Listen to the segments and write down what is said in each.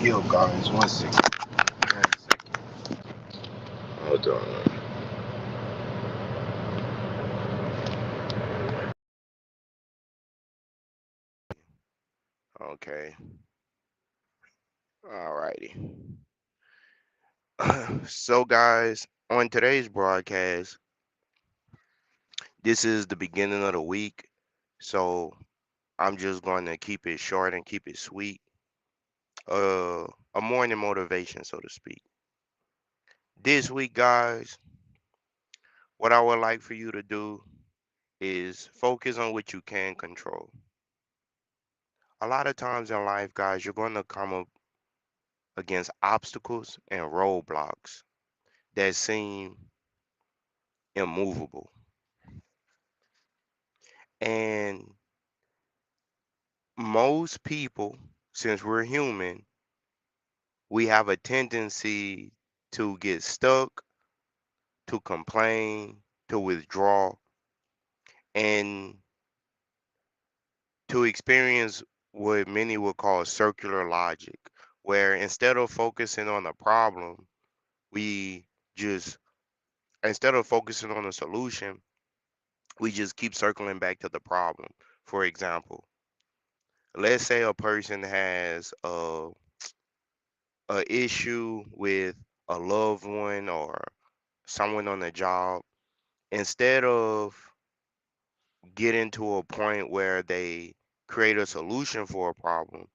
Yo, guys, 1 second. 1 second. Hold on. Okay. Alrighty. So, guys, on today's broadcast, this is the beginning of the week. So, I'm just going to keep it short and keep it sweet. Uh, a morning motivation, so to speak. This week, guys, what I would like for you to do is focus on what you can control. A lot of times in life, guys, you're going to come up against obstacles and roadblocks that seem immovable. And most people, since we're human, we have a tendency to get stuck, to complain, to withdraw, and to experience what many would call circular logic, where instead of focusing on the problem, we just, instead of focusing on the solution, we just keep circling back to the problem. For example, let's say a person has a issue with a loved one or someone on the job. Instead of getting to a point where they create a solution for a problem,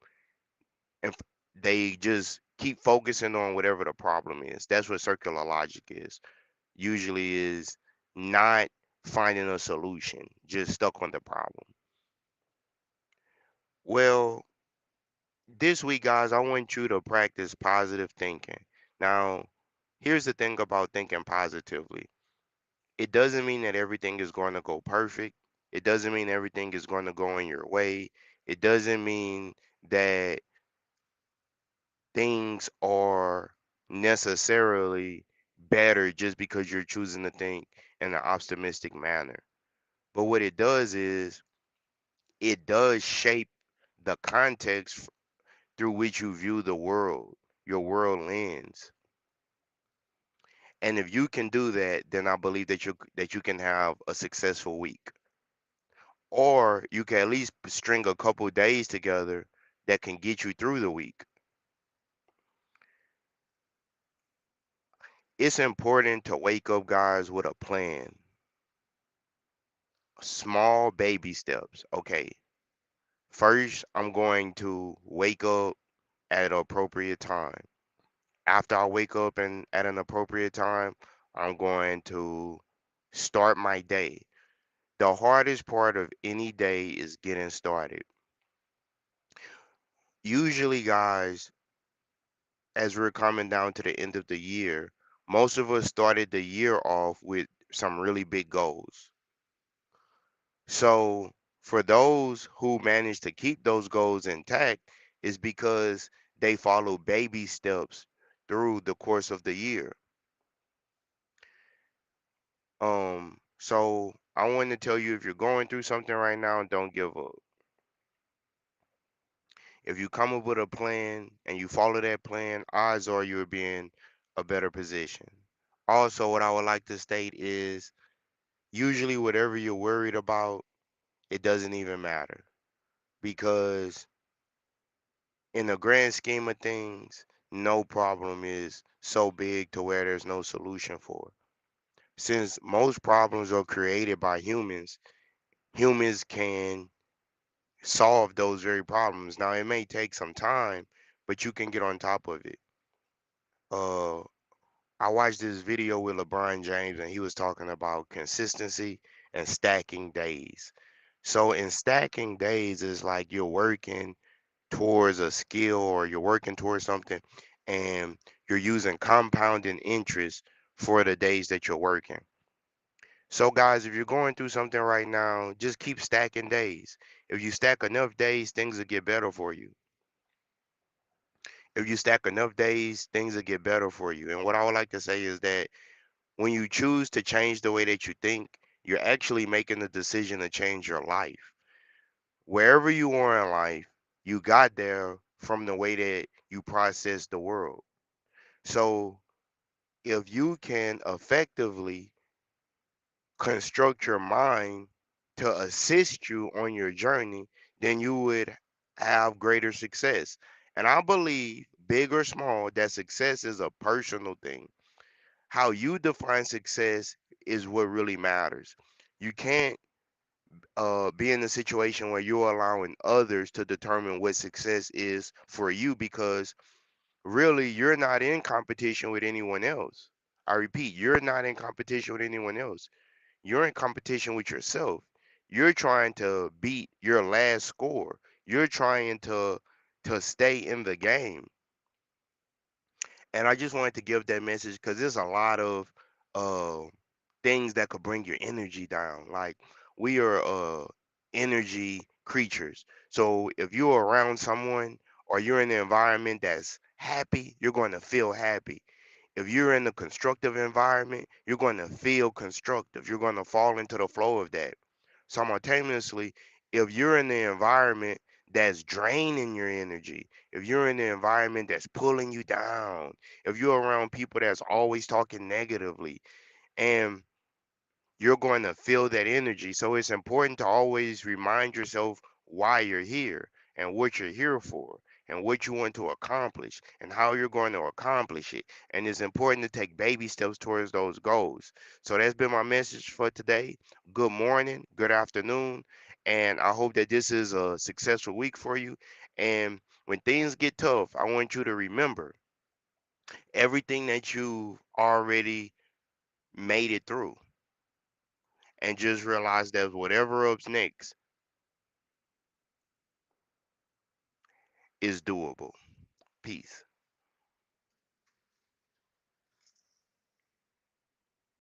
and they just keep focusing on whatever the problem is. That's what circular logic is. Usually is not finding a solution, just stuck on the problem. Well, this week, guys, I want you to practice positive thinking. Now, here's the thing about thinking positively. It doesn't mean that everything is going to go perfect. It doesn't mean everything is going to go in your way. It doesn't mean that things are necessarily better just because you're choosing to think in an optimistic manner. But what it does is it does shape the context through which you view the world, your world lens. And if you can do that, then I believe that you can have a successful week. Or you can at least string a couple days together that can get you through the week. It's important to wake up, guys, with a plan. Small baby steps. Okay, first, I'm going to wake up at an appropriate time. After I wake up and at an appropriate time, I'm going to start my day. The hardest part of any day is getting started. Usually, guys, as we're coming down to the end of the year, most of us started the year off with some really big goals. So, for those who manage to keep those goals intact, is because they follow baby steps through the course of the year. So I want to tell you, if you're going through something right now, don't give up. If you come up with a plan and you follow that plan, odds are you'll be in a better position. Also, what I would like to state is usually whatever you're worried about, it doesn't even matter, because in the grand scheme of things, no problem is so big to where there's no solution for. Since most problems are created by humans, humans can solve those very problems. Now, it may take some time, but you can get on top of it. Uh, I watched this video with LeBron James, and he was talking about consistency and stacking days. So, in stacking days, is like you're working towards a skill or you're working towards something, and you're using compounding interest for the days that you're working. So, guys, if you're going through something right now, just keep stacking days. If you stack enough days, things will get better for you. If you stack enough days, things will get better for you. And what I would like to say is that when you choose to change the way that you think, you're actually making the decision to change your life. Wherever you are in life, you got there from the way that you process the world. So if you can effectively construct your mind to assist you on your journey, then you would have greater success. And I believe, big or small, that success is a personal thing. How you define success is what really matters. You can't be in a situation where you're allowing others to determine what success is for you, because really you're not in competition with anyone else. I repeat, you're not in competition with anyone else. You're in competition with yourself. You're trying to beat your last score. You're trying to stay in the game. And I just wanted to give that message because there's a lot of uh, things that could bring your energy down. Like, we are energy creatures. So if you're around someone or you're in an environment that's happy, you're going to feel happy. If you're in a constructive environment, you're going to feel constructive. You're going to fall into the flow of that. Simultaneously, if you're in the environment that's draining your energy, if you're in the environment that's pulling you down, if you're around people that's always talking negatively, and you're going to feel that energy. So it's important to always remind yourself why you're here and what you're here for and what you want to accomplish and how you're going to accomplish it. And it's important to take baby steps towards those goals. So that's been my message for today. Good morning, good afternoon, and I hope that this is a successful week for you. And when things get tough, I want you to remember everything that you already made it through, and just realize that whatever up's next is doable. Peace.